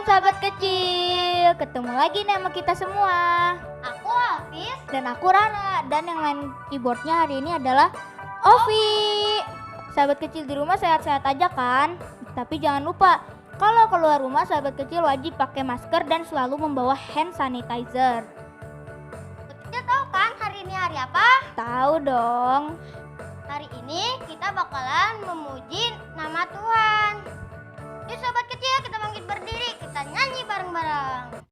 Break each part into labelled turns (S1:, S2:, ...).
S1: sahabat kecil, ketemu lagi nih sama kita semua.
S2: Aku Hafiz.
S1: Dan aku Rana. Dan yang main keyboardnya hari ini adalah Ovi. Sahabat kecil di rumah sehat-sehat aja kan? Tapi jangan lupa, kalau keluar rumah sahabat kecil wajib pakai masker dan selalu membawa hand sanitizer.
S2: Kita tahu kan hari ini hari apa?
S1: Tahu dong.
S2: Hari ini kita bakalan memuji nama Tuhan. Yuk sobat kecil, kita bangkit berdiri, kita nyanyi bareng-bareng.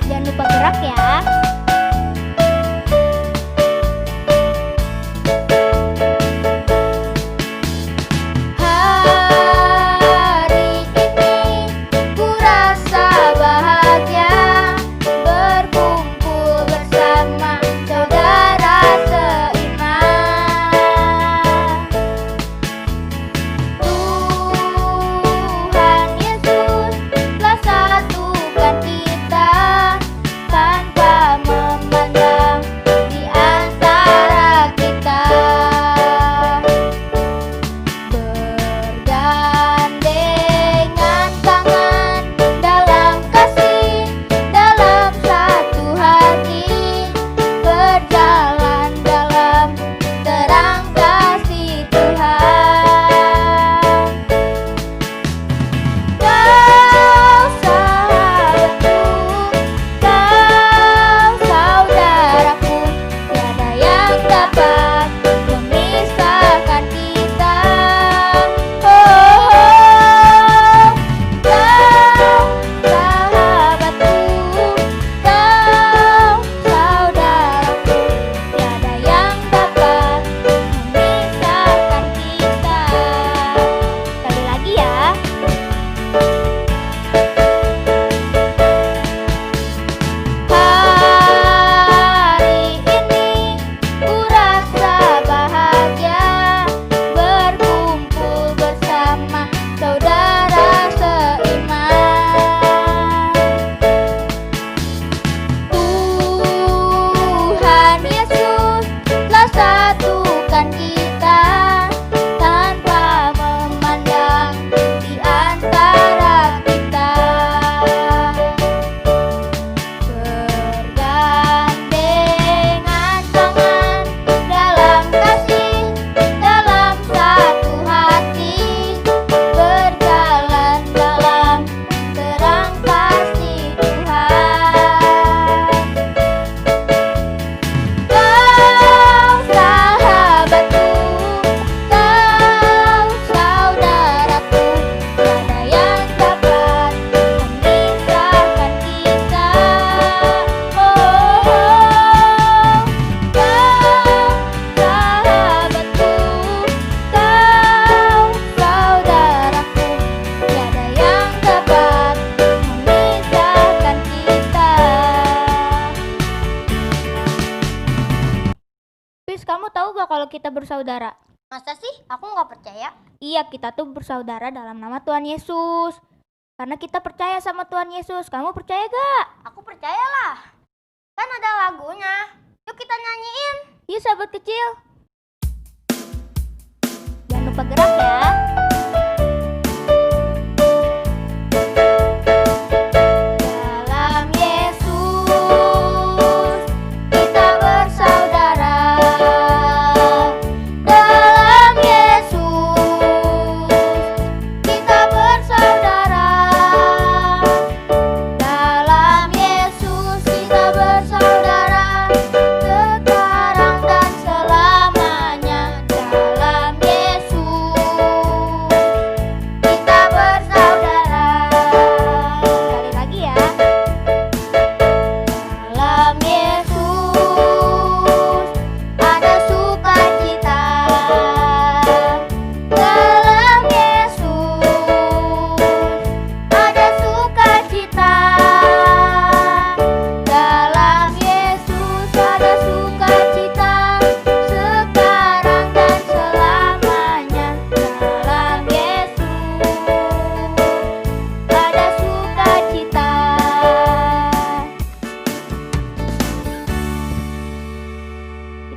S1: Jangan lupa gerak ya. Kamu tahu gak kalau kita bersaudara?
S2: Masa sih? Aku nggak percaya.
S1: Iya, kita tuh bersaudara dalam nama Tuhan Yesus. Karena kita percaya sama Tuhan Yesus. Kamu percaya gak?
S2: Aku percayalah. Kan ada lagunya. Yuk kita nyanyiin.
S1: Yuk sahabat kecil. Jangan lupa gerak ya.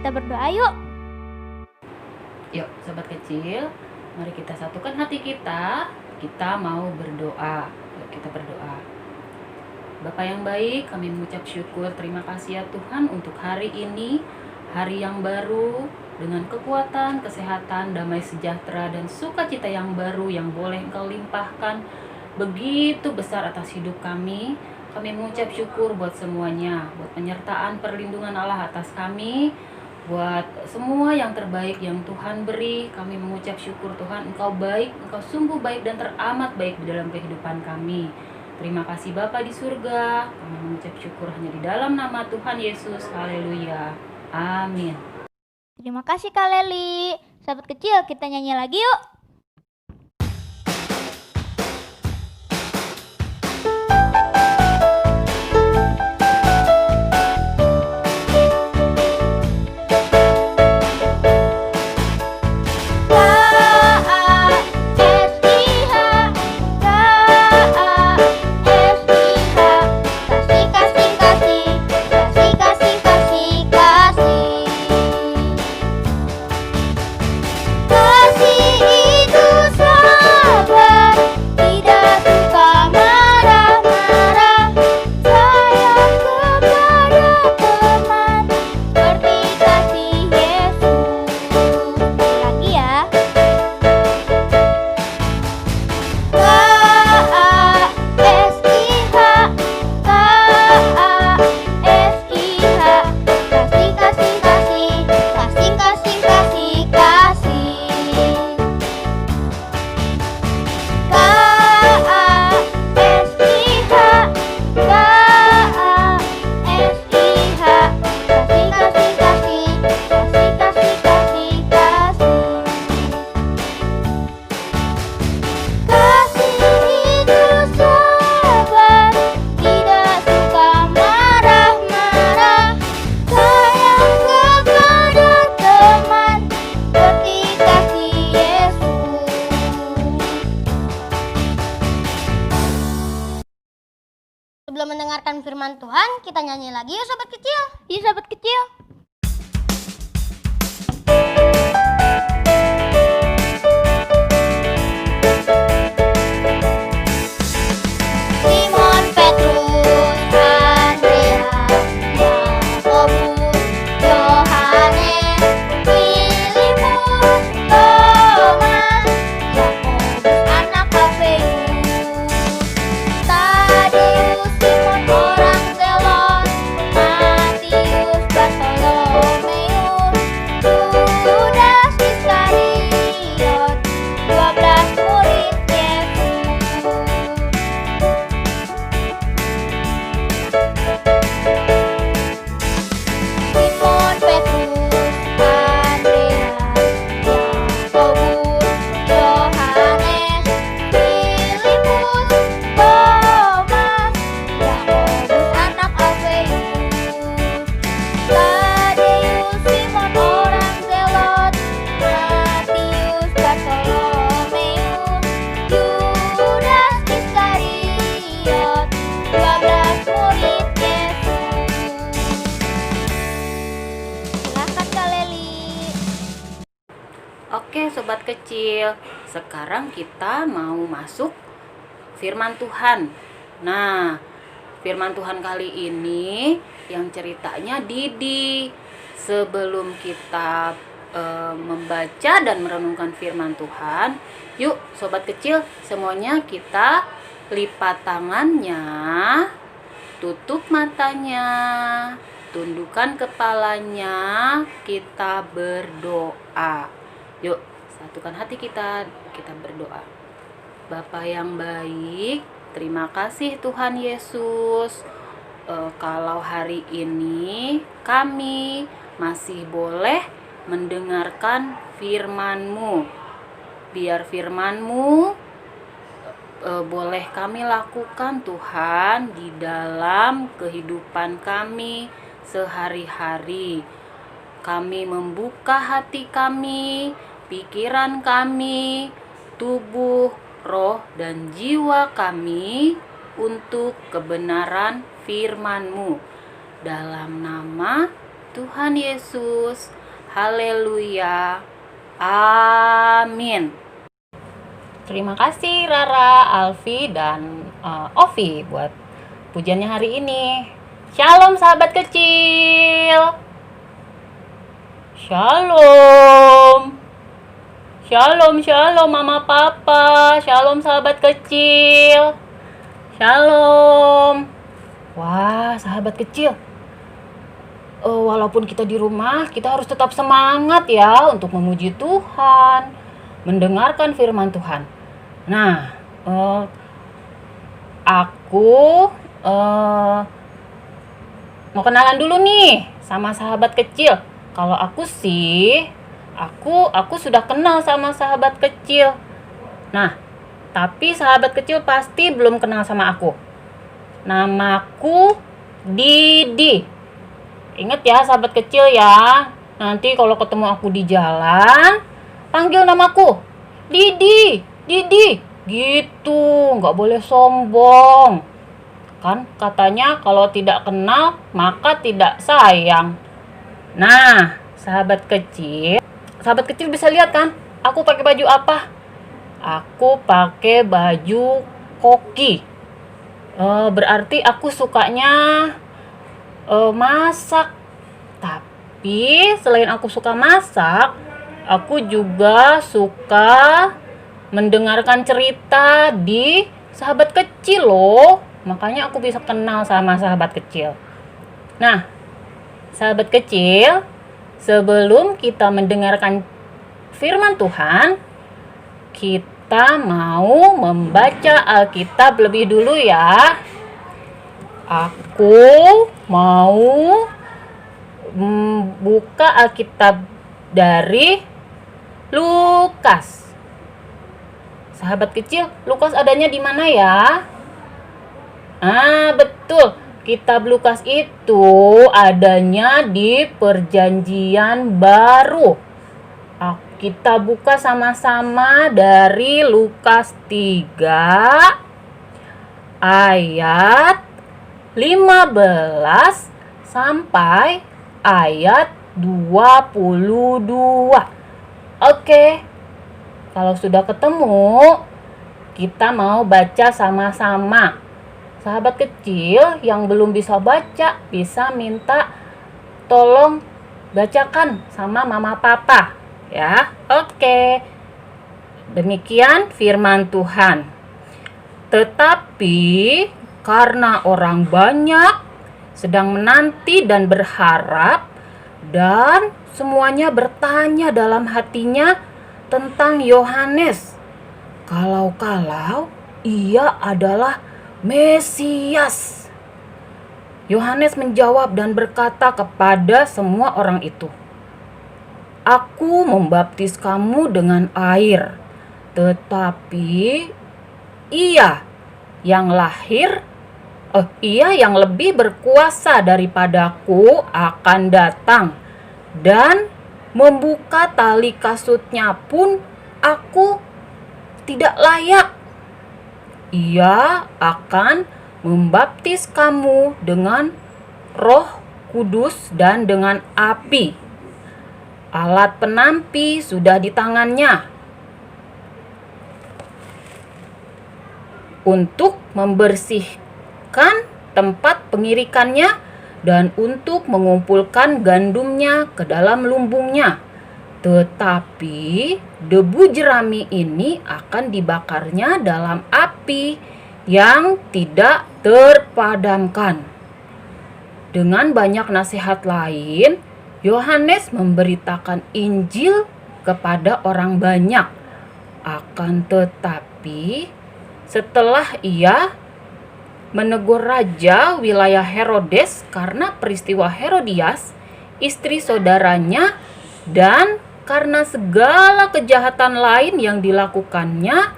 S1: Kita berdoa yuk.
S3: Yuk sobat kecil, mari kita satukan hati kita kita mau berdoa. Yuk kita berdoa. Bapa yang baik, kami mengucap syukur, terima kasih ya Tuhan untuk hari ini, hari yang baru, dengan kekuatan, kesehatan, damai sejahtera, dan sukacita yang baru yang boleh Engkau limpahkan begitu besar atas hidup kami. Kami mengucap syukur buat semuanya, buat penyertaan perlindungan Allah atas kami, buat semua yang terbaik yang Tuhan beri. Kami mengucap syukur Tuhan, Engkau baik, Engkau sungguh baik dan teramat baik di dalam kehidupan kami. Terima kasih Bapa di surga. Kami mengucap syukur hanya di dalam nama Tuhan Yesus. Haleluya. Amin.
S1: Terima kasih Kak Leli. Sahabat kecil, kita nyanyi lagi yuk.
S2: Sebelum mendengarkan firman Tuhan, kita nyanyi lagi yuk sobat kecil.
S1: Yuk sahabat kecil.
S2: Simon Petrus, Andreas, Yakobus, Yohanes, Filipus, Thomas, Yakobus anak Alfeus, Tadeus, Simon orang Zelot, Matius, Bartolomeus, Yudas Iskariot, 12 murid Yesus. Simon Petrus, Andreas, Yakobus, Yohanes, Filipus, Thomas, Yakobus anak Alfeus, Tadeus, Simon orang Zelot, Matius, Bartolomeus, Yudas Iskariot, 12 murid Yesus. Silakan Kak Leli.
S3: Oke sobat kecil, sekarang kita mau masuk firman Tuhan. Nah, firman Tuhan kali ini yang ceritanya Didi. Sebelum kita membaca dan merenungkan firman Tuhan, yuk sobat kecil semuanya kita lipat tangannya, tutup matanya, tundukkan kepalanya, kita berdoa. Yuk, satukan hati kita berdoa. Bapa yang baik, terima kasih Tuhan Yesus. Kalau hari ini kami masih boleh mendengarkan firman-Mu. Biar firman-Mu boleh kami lakukan Tuhan di dalam kehidupan kami sehari-hari. Kami membuka hati kami, pikiran kami, tubuh, roh, dan jiwa kami untuk kebenaran firman-Mu. Dalam nama Tuhan Yesus, haleluya, amin. Terima kasih Rara, Alfi, dan Ovi buat pujiannya hari ini. Shalom sahabat kecil. Shalom. Shalom, shalom mama papa. Shalom sahabat kecil. Shalom. Wah, sahabat kecil. Walaupun kita di rumah, kita harus tetap semangat ya untuk memuji Tuhan, mendengarkan firman Tuhan. Nah, aku mau kenalan dulu nih sama sahabat kecil. Kalau aku sih, aku sudah kenal sama sahabat kecil. Nah, tapi sahabat kecil pasti belum kenal sama aku. Namaku Didi. Ingat ya sahabat kecil ya. Nanti kalau ketemu aku di jalan, panggil namaku. Didi, Didi. Gitu, nggak boleh sombong. Kan katanya kalau tidak kenal maka tidak sayang. Nah, sahabat kecil bisa lihat kan? Aku pakai baju apa? Aku pakai baju koki. Berarti aku sukanya masak. Tapi selain aku suka masak, aku juga suka mendengarkan cerita di sahabat kecil loh. Makanya aku bisa kenal sama sahabat kecil. Nah, sahabat kecil, sebelum kita mendengarkan firman Tuhan, kita mau membaca Alkitab lebih dulu ya. Aku mau buka Alkitab dari Lukas. Sahabat kecil, Lukas adanya di mana ya? Betul. Kitab Lukas itu adanya di Perjanjian Baru. Kita buka sama-sama dari Lukas 3 ayat 15 sampai ayat 22. Oke. Kalau sudah ketemu, kita mau baca sama-sama. Sahabat kecil yang belum bisa baca, bisa minta tolong bacakan sama mama papa ya. Oke. Demikian firman Tuhan. Tetapi karena orang banyak sedang menanti dan berharap, dan semuanya bertanya dalam hatinya tentang Yohanes, kalau-kalau ia adalah Mesias. Yohanes menjawab dan berkata kepada semua orang itu, "Aku membaptis kamu dengan air, tetapi ia yang lebih berkuasa daripadaku akan datang, dan membuka tali kasutnya pun aku tidak layak. Ia akan membaptis kamu dengan Roh Kudus dan dengan api. Alat penampi sudah di tangannya untuk membersihkan tempat pengirikannya dan untuk mengumpulkan gandumnya ke dalam lumbungnya. Tetapi debu jerami ini akan dibakarnya dalam api yang tidak terpadamkan." Dengan banyak nasihat lain, Yohanes memberitakan Injil kepada orang banyak. Akan tetapi, setelah ia menegur raja wilayah Herodes karena peristiwa Herodias, istri saudaranya, dan karena segala kejahatan lain yang dilakukannya,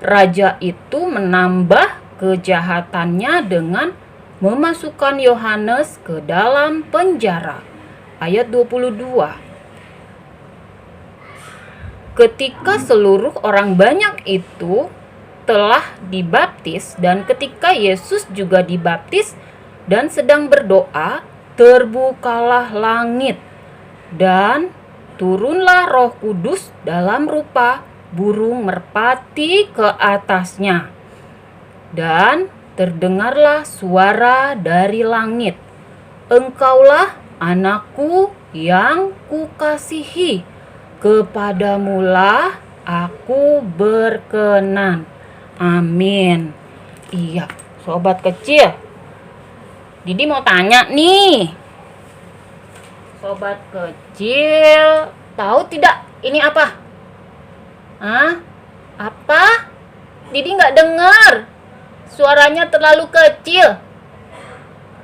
S3: raja itu menambah kejahatannya dengan memasukkan Yohanes ke dalam penjara. Ayat 22. Ketika seluruh orang banyak itu telah dibaptis, dan ketika Yesus juga dibaptis dan sedang berdoa, terbukalah langit dan turunlah Roh Kudus dalam rupa burung merpati ke atasnya. Dan terdengarlah suara dari langit. Engkaulah anakku yang kukasihi. Kepadamulah aku berkenan. Amin. Iya, sobat kecil. Didi mau tanya nih. Sobat kecil, tahu tidak ini apa? Hah? Apa? Didi nggak dengar. Suaranya terlalu kecil.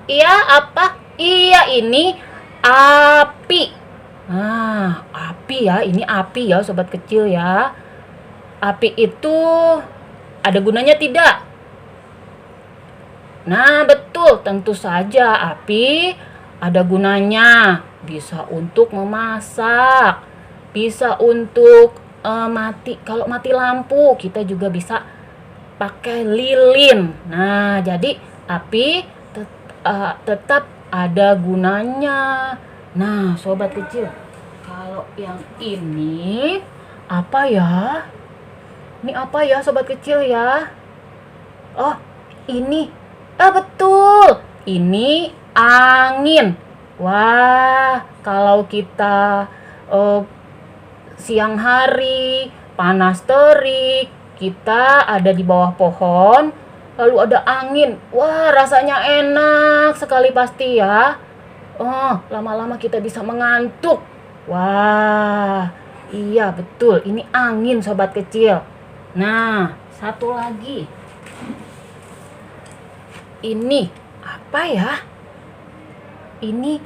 S3: Iya, apa? Iya, ini api. Nah, api ya, ini api ya sobat kecil ya. Api itu ada gunanya tidak? Nah, betul, tentu saja api ada gunanya. Bisa untuk memasak, bisa untuk kalau mati lampu kita juga bisa pakai lilin. Nah, jadi api tetap ada gunanya. Nah, sobat kecil, kalau yang ini apa ya? Ini apa ya, sobat kecil ya? Oh, ini. Betul. Ini angin. Wah, kalau kita siang hari panas terik, kita ada di bawah pohon, lalu ada angin. Wah, rasanya enak sekali pasti ya. Lama-lama kita bisa mengantuk. Wah, iya betul. Ini angin sobat kecil. Nah, satu lagi. Ini apa ya? Ini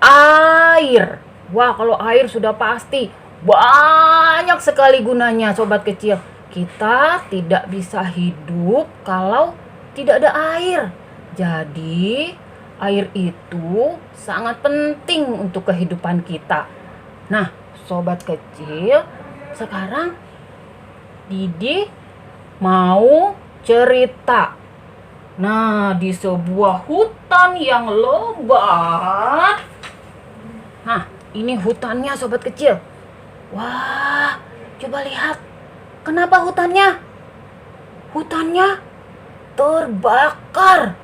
S3: air. Wah, kalau air sudah pasti banyak sekali gunanya sobat kecil. Kita tidak bisa hidup kalau tidak ada air. Jadi air itu sangat penting untuk kehidupan kita. Nah, sobat kecil, sekarang Didi mau cerita. Nah, di sebuah hutan yang lebat. Nah, ini hutannya sobat kecil. Wah, coba lihat. Kenapa hutannya? Hutannya terbakar.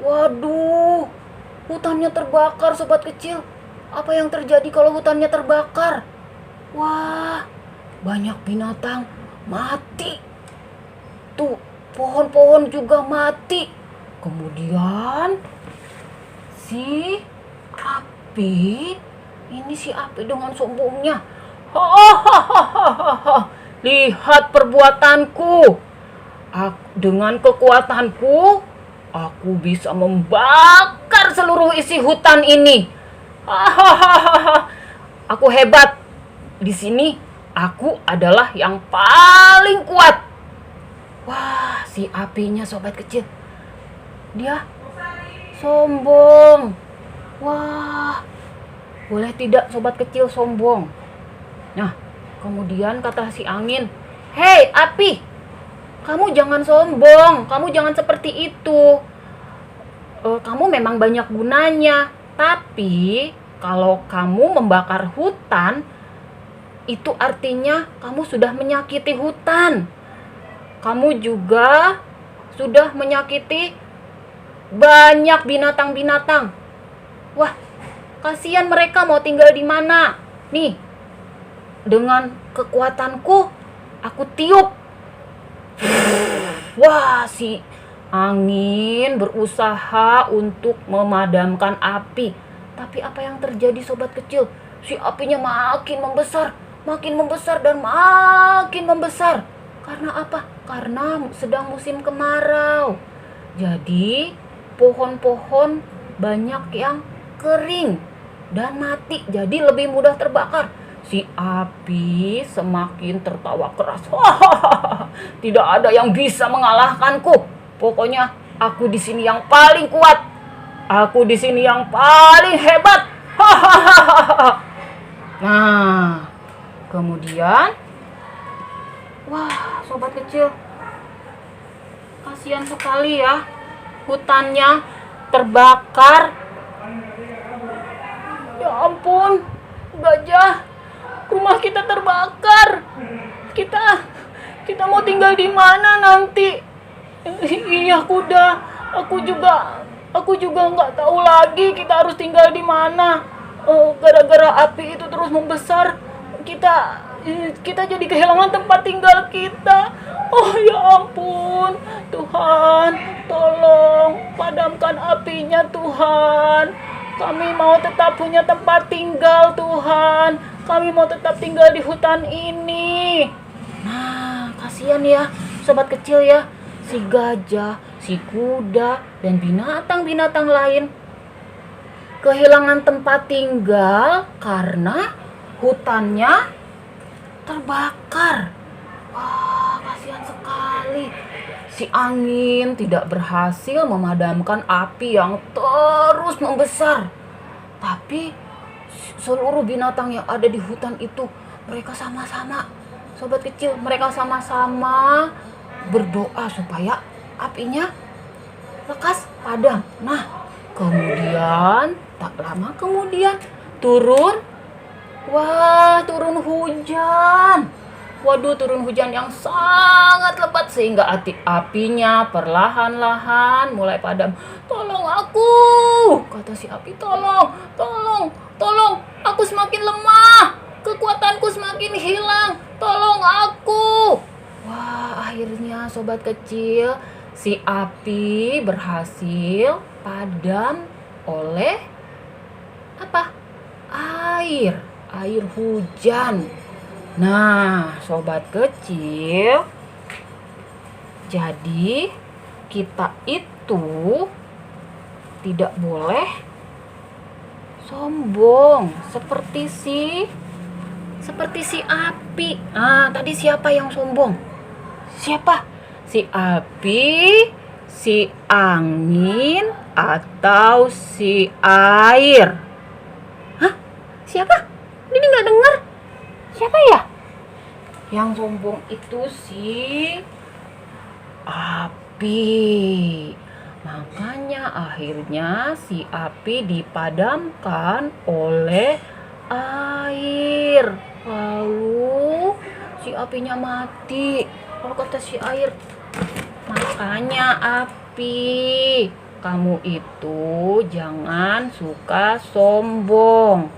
S3: Waduh, hutannya terbakar sobat kecil. Apa yang terjadi kalau hutannya terbakar? Wah, banyak binatang mati. Tuh, pohon-pohon juga mati. Kemudian si api, ini si api dengan sombongnya. Hahaha, lihat perbuatanku. Dengan kekuatanku, aku bisa membakar seluruh isi hutan ini. Hahaha, aku hebat. Di sini aku adalah yang paling kuat. Wah, si apinya sobat kecil. Dia sombong. Wah, boleh tidak sobat kecil sombong? Nah, kemudian kata si angin, "Hei api, kamu jangan sombong, kamu jangan seperti itu. Kamu memang banyak gunanya, tapi kalau kamu membakar hutan, itu artinya kamu sudah menyakiti hutan. Kamu juga sudah menyakiti banyak binatang-binatang. Wah, kasihan mereka mau tinggal di mana? Nih, dengan kekuatanku, aku tiup. Wah, si angin berusaha untuk memadamkan api. Tapi apa yang terjadi sobat kecil? Si apinya makin membesar dan makin membesar. Karena apa? Karena sedang musim kemarau. Jadi pohon-pohon banyak yang kering dan mati. Jadi lebih mudah terbakar. Si api semakin tertawa keras. Tidak ada yang bisa mengalahkanku. Pokoknya aku di sini yang paling kuat. Aku di sini yang paling hebat. Nah, kemudian, wah, sobat kecil, kasihan sekali ya, hutannya terbakar. Ya ampun, gajah, rumah kita terbakar. Kita mau tinggal di mana nanti? Iya kuda, aku juga nggak tahu lagi kita harus tinggal di mana. Gara-gara api itu terus membesar, kita jadi kehilangan tempat tinggal kita. Oh ya ampun, Tuhan, tolong padamkan apinya Tuhan. Kami mau tetap punya tempat tinggal Tuhan. Kami mau tetap tinggal di hutan ini. Nah, kasihan ya sobat kecil ya. Si gajah, si kuda, dan binatang-binatang lain kehilangan tempat tinggal karena hutannya terbakar. Wah, kasihan sekali. Si angin tidak berhasil memadamkan api yang terus membesar. Tapi seluruh binatang yang ada di hutan itu, mereka sama-sama, sobat kecil, mereka sama-sama berdoa supaya apinya lekas padam. Nah, kemudian tak lama kemudian turun hujan. Waduh, turun hujan yang sangat lebat sehingga apinya perlahan-lahan mulai padam. Tolong aku, kata si api, tolong, aku semakin lemah, kekuatanku semakin hilang, tolong aku. Wah, akhirnya sobat kecil, si api berhasil padam oleh apa? Air hujan. Nah, sobat kecil, jadi kita itu tidak boleh sombong seperti si api. Ah, tadi siapa yang sombong? Siapa? Si api, si angin, atau si air? Hah? Siapa? Ini nggak dengar. Siapa ya? Yang sombong itu si api. Makanya akhirnya si api dipadamkan oleh air. Lalu si apinya mati. Lalu kata si air, makanya api, kamu itu jangan suka sombong.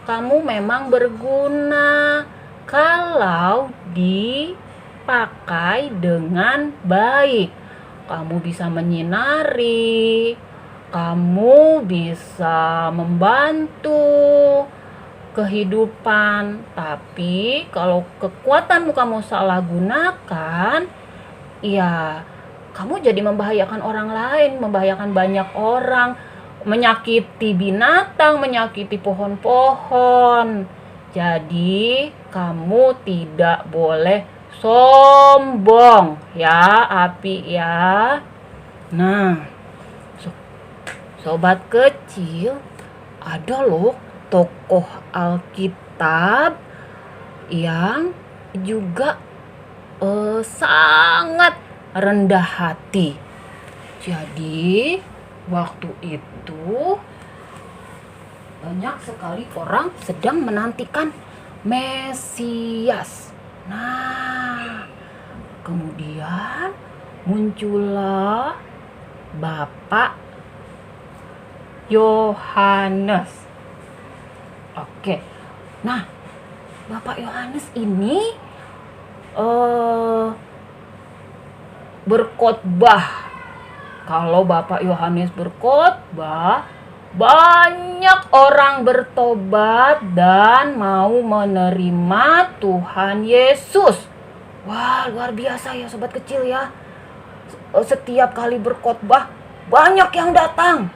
S3: Kamu memang berguna kalau dipakai dengan baik. Kamu bisa menyinari, kamu bisa membantu kehidupan. Tapi kalau kekuatanmu kamu salah gunakan, ya kamu jadi membahayakan orang lain, membahayakan banyak orang, menyakiti binatang, menyakiti pohon-pohon. Jadi kamu tidak boleh sombong ya api ya. Nah, sobat kecil, ada loh tokoh Alkitab yang juga sangat rendah hati. Jadi waktu itu banyak sekali orang sedang menantikan Mesias. Nah, kemudian muncullah Bapak Yohanes. Oke. Nah, Bapak Yohanes ini berkhotbah. Kalau Bapak Yohanes berkhotbah, banyak orang bertobat dan mau menerima Tuhan Yesus. Wah, luar biasa ya sobat kecil ya. Setiap kali berkhotbah, banyak yang datang.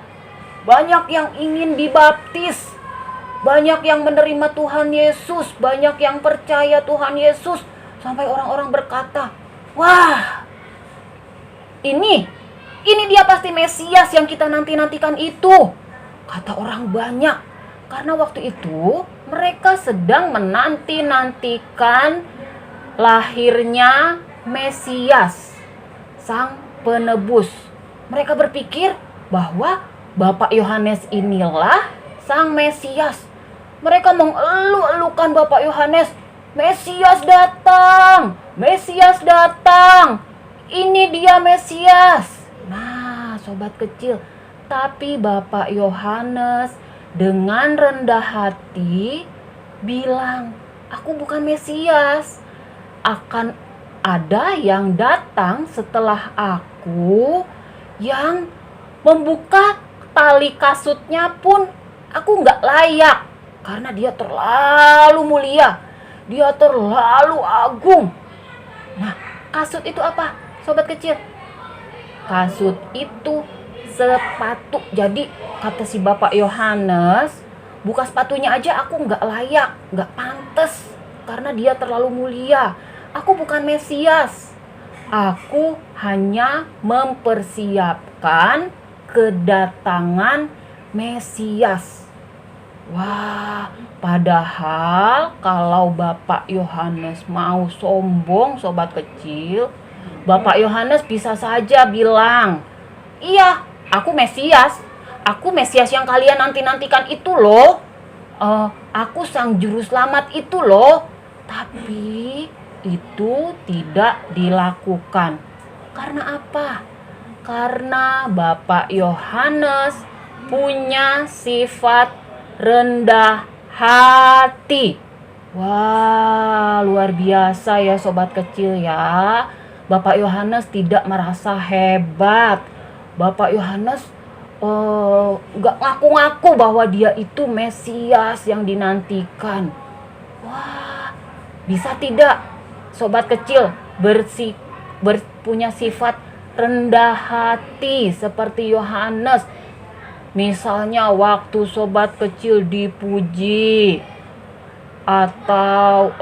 S3: Banyak yang ingin dibaptis. Banyak yang menerima Tuhan Yesus. Banyak yang percaya Tuhan Yesus. Sampai orang-orang berkata, wah, ini dia pasti Mesias yang kita nanti-nantikan itu. Kata orang banyak. Karena waktu itu mereka sedang menanti-nantikan lahirnya Mesias, Sang Penebus. Mereka berpikir bahwa Bapak Yohanes inilah Sang Mesias. Mereka mengeluh-elukan Bapak Yohanes. Mesias datang! Mesias datang! Ini dia Mesias. Nah, sobat kecil, tapi Bapak Yohanes dengan rendah hati bilang, aku bukan Mesias. Akan ada yang datang setelah aku yang membuka tali kasutnya pun aku nggak layak. Karena dia terlalu mulia. Dia terlalu agung. Nah, kasut itu apa, sobat kecil? Kasut itu sepatu. Jadi kata si Bapak Yohanes, buka sepatunya aja aku nggak layak, nggak pantas, karena dia terlalu mulia. Aku bukan Mesias. Aku hanya mempersiapkan kedatangan Mesias. Wah, padahal kalau Bapak Yohanes mau sombong, sobat kecil, Bapak Yohanes bisa saja bilang, iya, aku Mesias. Aku Mesias yang kalian nanti-nantikan itu loh. Aku sang juru selamat itu loh. Tapi itu tidak dilakukan. Karena apa? Karena Bapak Yohanes punya sifat rendah hati. Wah, luar biasa ya sobat kecil ya. Bapak Yohanes tidak merasa hebat. Bapak Yohanes gak ngaku-ngaku bahwa dia itu Mesias yang dinantikan. Wah, bisa tidak sobat kecil punya sifat rendah hati seperti Yohanes? Misalnya waktu sobat kecil dipuji atau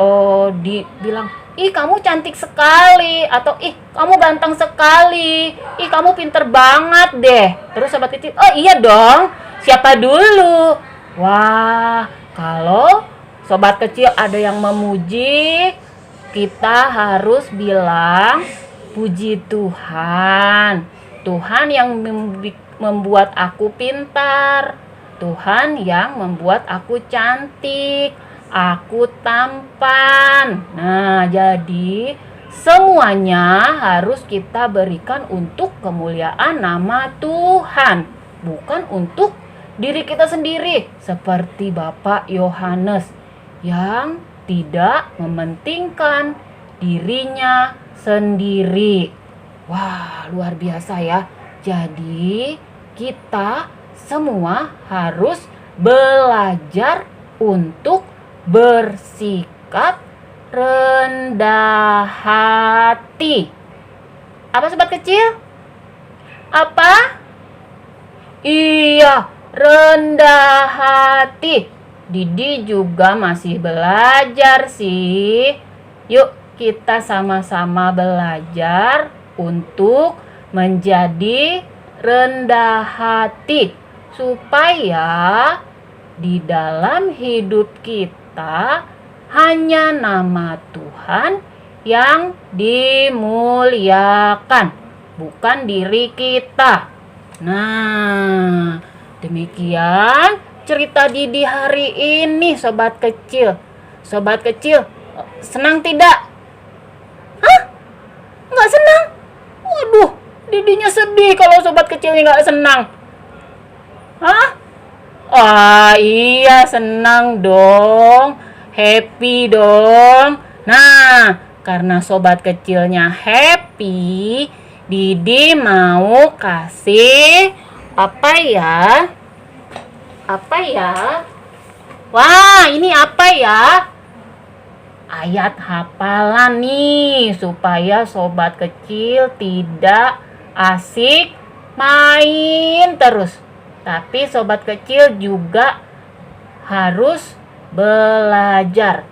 S3: dibilang, ih kamu cantik sekali, atau ih kamu ganteng sekali, ih kamu pinter banget deh. Terus sobat kecil, oh iya dong, siapa dulu? Wah, kalau sobat kecil ada yang memuji, kita harus bilang, puji Tuhan. Tuhan yang membuat aku pintar. Tuhan yang membuat aku cantik. Aku tampan. Nah, jadi semuanya harus kita berikan untuk kemuliaan nama Tuhan, bukan untuk diri kita sendiri, seperti Bapak Yohanes yang tidak mementingkan dirinya sendiri. Wah, luar biasa ya. Jadi kita semua harus belajar untuk bersikap rendah hati. Apa sobat kecil? Apa? Iya, rendah hati. Didi juga masih belajar sih. Yuk kita sama-sama belajar untuk menjadi rendah hati, supaya di dalam hidup kita hanya nama Tuhan yang dimuliakan, bukan diri kita. Nah, demikian cerita Didi hari ini sobat kecil. Sobat kecil, senang tidak? Hah? Nggak senang? Waduh, Didinya sedih kalau sobat kecilnya nggak senang. Hah? Wah, iya senang dong. Happy dong. Nah, karena sobat kecilnya happy, Didi mau kasih apa ya? Apa ya? Wah, ini apa ya? Ayat hafalan nih, supaya sobat kecil tidak asik main terus. Tapi sobat kecil juga harus belajar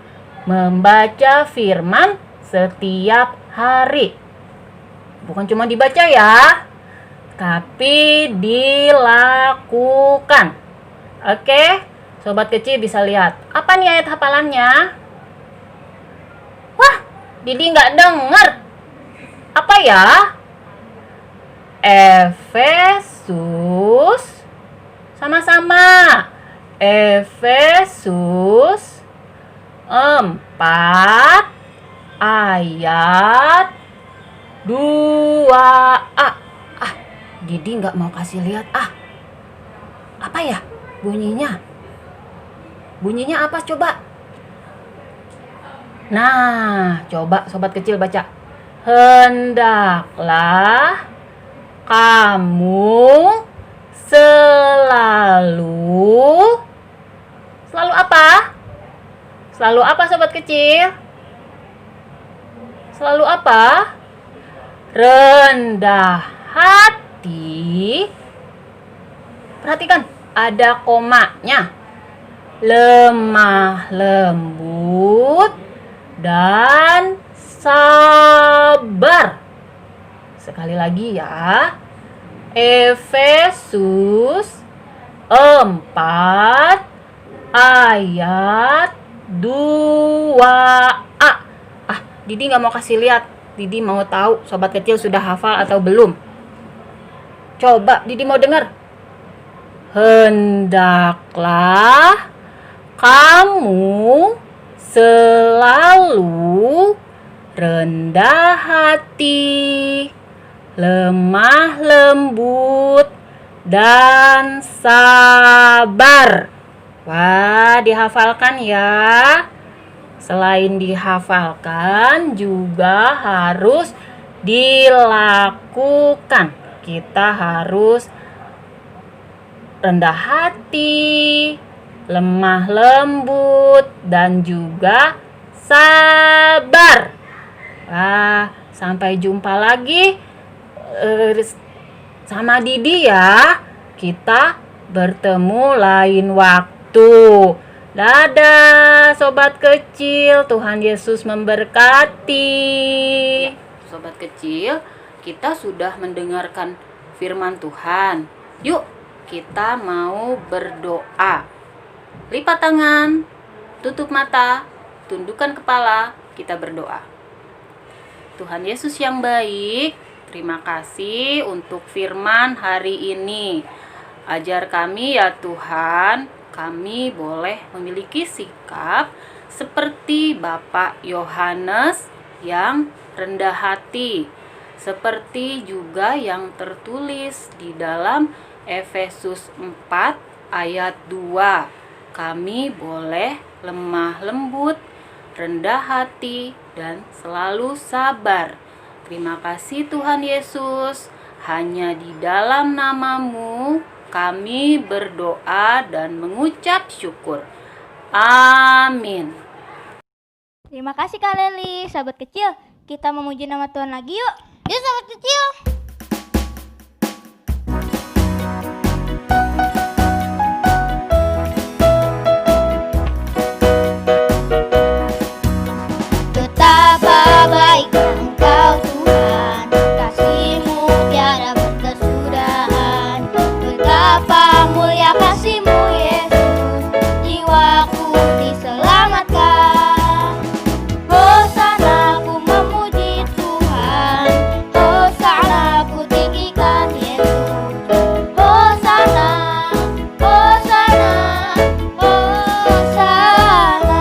S3: membaca firman setiap hari. Bukan cuma dibaca ya, tapi dilakukan. Oke, sobat kecil bisa lihat. Apa nih ayat hafalannya? Wah, Didi nggak denger. Apa ya? Efesus. Sama-sama. Efesus 4 ayat 2a. Didi nggak mau kasih lihat. Apa ya bunyinya? Bunyinya apa coba? Nah, coba sobat kecil baca. Hendaklah kamu selalu apa? Selalu apa sobat kecil? Selalu apa? Rendah hati. Perhatikan, ada komanya. Lemah lembut dan sabar. Sekali lagi ya. Efesus 4 ayat 2a. Didi nggak mau kasih lihat. Didi mau tahu sobat kecil sudah hafal atau belum. Coba Didi mau dengar. Hendaklah kamu selalu rendah hati, lemah lembut, dan sabar. Wah, dihafalkan ya. Selain dihafalkan juga harus dilakukan. Kita harus rendah hati, lemah lembut, dan juga sabar. Sampai jumpa lagi sama Didi ya. Kita bertemu lain waktu. Dadah sobat kecil, Tuhan Yesus memberkati. Sobat kecil, kita sudah mendengarkan firman Tuhan. Yuk, kita mau berdoa. Lipat tangan, tutup mata, tundukkan kepala, kita berdoa. Tuhan Yesus yang baik, terima kasih untuk firman hari ini. Ajar kami ya Tuhan, kami boleh memiliki sikap seperti Bapak Yohanes yang rendah hati, seperti juga yang tertulis di dalam Efesus 4 ayat 2. Kami boleh lemah lembut, rendah hati, dan selalu sabar. Terima kasih Tuhan Yesus, hanya di dalam nama-Mu kami berdoa dan mengucap syukur. Amin.
S1: Terima kasih Kak Leli. Sahabat kecil, kita memuji nama Tuhan lagi yuk.
S2: Yuk sahabat kecil. Betapa baiknya Engkau Tuhan, kasih-Mu tiada berkesudahan. Betapa mulia kasih-Mu Yesus, jiwaku diselamatkan. Hosana ku memuji Tuhan, Hosana ku tinggikan Yesus. Hosana, Hosana, Hosana.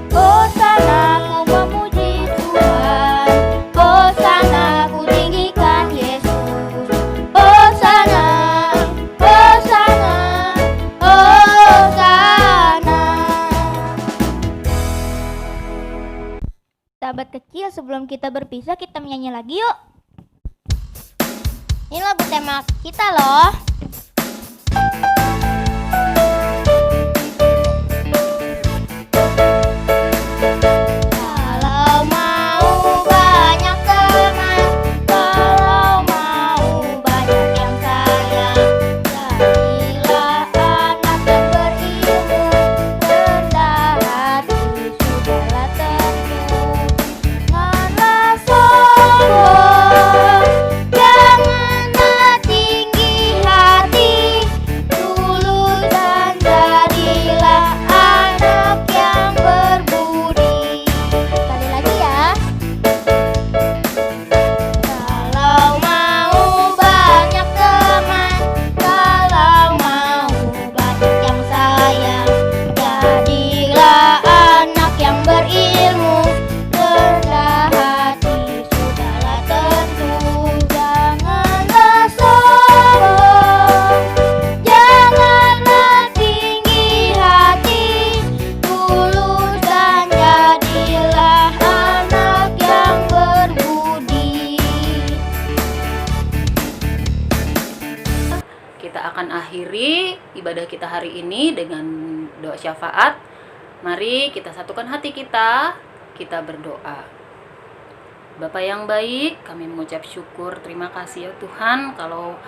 S2: Hosana ku memuji Tuhan, Hosana ku tinggikan Yesus. Hosana, Hosana, Hosana.
S1: Sahabat kecil, sebelum kita berpisah, kita menyanyi lagi yuk.
S2: Ini lagu tema kita loh. Kalau mau banyak teman, kalau mau banyak yang sayang, jadilah anak yang berilmu, rendah hati, sudahlah tersenyum. Janganlah sombong, janganlah tinggi hati,
S3: akhiri ibadah kita hari ini dengan doa syafaat. Mari kita satukan hati kita berdoa. Bapa yang baik, kami mengucap syukur, terima kasih ya Tuhan kalau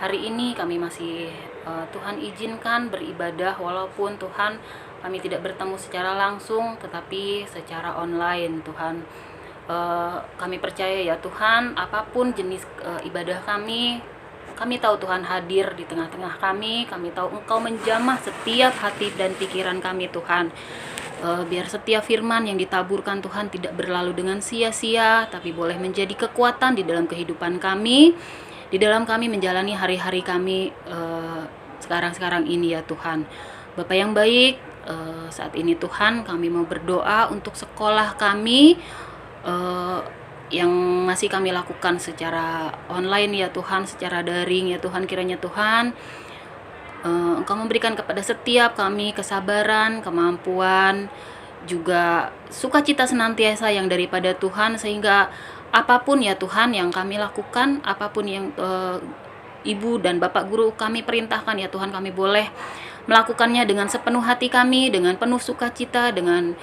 S3: hari ini kami masih Tuhan izinkan beribadah walaupun Tuhan kami tidak bertemu secara langsung tetapi secara online Tuhan. Kami percaya ya Tuhan, apapun jenis ibadah kami tahu Tuhan hadir di tengah-tengah kami tahu Engkau menjamah setiap hati dan pikiran kami Tuhan. Biar setiap firman yang ditaburkan Tuhan tidak berlalu dengan sia-sia, tapi boleh menjadi kekuatan di dalam kehidupan kami, di dalam kami menjalani hari-hari kami sekarang-sekarang ini ya Tuhan. Bapa yang baik, saat ini Tuhan kami mau berdoa untuk sekolah kami yang masih kami lakukan secara online ya Tuhan, secara daring ya Tuhan. Kiranya Tuhan Engkau memberikan kepada setiap kami kesabaran, kemampuan, juga sukacita senantiasa yang daripada Tuhan, sehingga apapun ya Tuhan yang kami lakukan, apapun yang Ibu dan Bapak Guru kami perintahkan ya Tuhan, kami boleh melakukannya dengan sepenuh hati kami, dengan penuh sukacita, dengan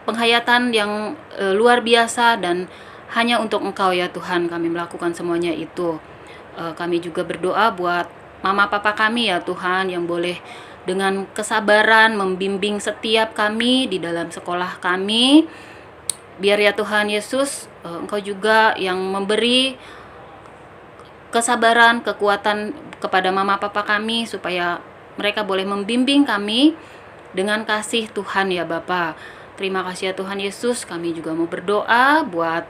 S3: penghayatan yang luar biasa, dan hanya untuk Engkau ya Tuhan kami melakukan semuanya itu. Kami juga berdoa buat mama papa kami ya Tuhan, yang boleh dengan kesabaran membimbing setiap kami di dalam sekolah kami. Biar ya Tuhan Yesus, Engkau juga yang memberi kesabaran, kekuatan kepada mama papa kami supaya mereka boleh membimbing kami dengan kasih Tuhan ya Bapa. Terima kasih ya Tuhan Yesus. Kami juga mau berdoa buat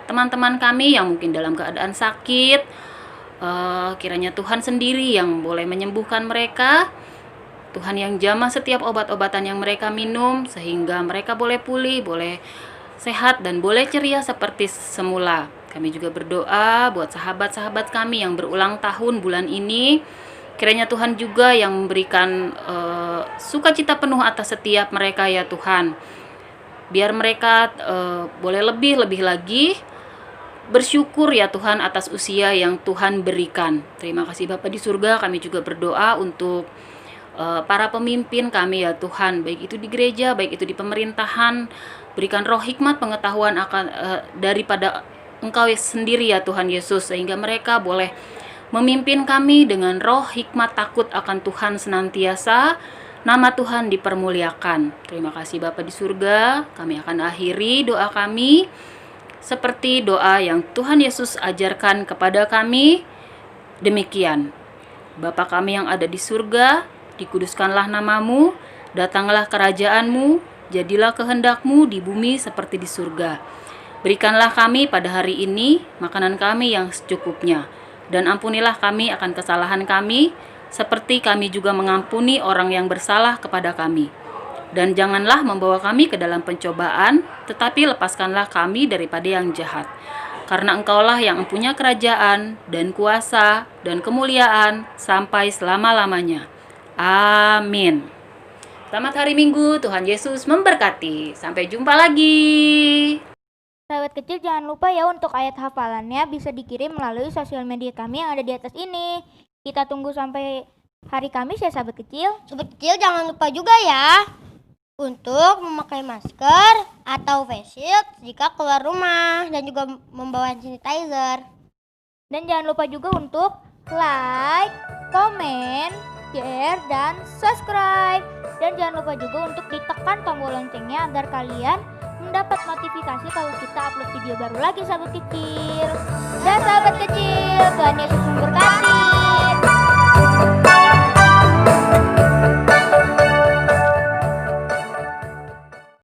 S3: teman-teman kami yang mungkin dalam keadaan sakit. Kiranya Tuhan sendiri yang boleh menyembuhkan mereka. Tuhan yang jamah setiap obat-obatan yang mereka minum, sehingga mereka boleh pulih, boleh sehat, dan boleh ceria seperti semula. Kami juga berdoa buat sahabat-sahabat kami yang berulang tahun bulan ini. Kiranya Tuhan juga yang memberikan sukacita penuh atas setiap mereka ya Tuhan. Biar mereka boleh lebih lagi bersyukur ya Tuhan atas usia yang Tuhan berikan. Terima kasih Bapa di surga. Kami juga berdoa untuk para pemimpin kami ya Tuhan, baik itu di gereja, baik itu di pemerintahan. Berikan roh hikmat pengetahuan akan daripada Engkau sendiri ya Tuhan Yesus, sehingga mereka boleh memimpin kami dengan roh hikmat takut akan Tuhan senantiasa. Nama Tuhan dipermuliakan. Terima kasih Bapa di surga. Kami akan akhiri doa kami seperti doa yang Tuhan Yesus ajarkan kepada kami. Demikian. Bapa kami yang ada di surga, dikuduskanlah namamu, datanglah kerajaanmu, jadilah kehendakmu di bumi seperti di surga. Berikanlah kami pada hari ini makanan kami yang secukupnya, dan ampunilah kami akan kesalahan kami, seperti kami juga mengampuni orang yang bersalah kepada kami. Dan janganlah membawa kami ke dalam pencobaan, tetapi lepaskanlah kami daripada yang jahat. Karena Engkaulah yang mempunyai kerajaan, dan kuasa, dan kemuliaan, sampai selama-lamanya. Amin. Selamat hari Minggu, Tuhan Yesus memberkati. Sampai jumpa lagi.
S1: Sahabat kecil, jangan lupa ya untuk ayat hafalannya bisa dikirim melalui sosial media kami yang ada di atas ini. Kita tunggu sampai hari Kamis ya sahabat kecil.
S2: Sobat kecil jangan lupa juga ya untuk memakai masker atau face shield jika keluar rumah, dan juga membawa hand sanitizer.
S1: Dan jangan lupa juga untuk like, komen, share, dan subscribe. Dan jangan lupa juga untuk ditekan tombol loncengnya agar kalian mendapat notifikasi kalau kita upload video baru lagi sahabat kecil. Dan sahabat kecil, Tuhan Yesus memberkati.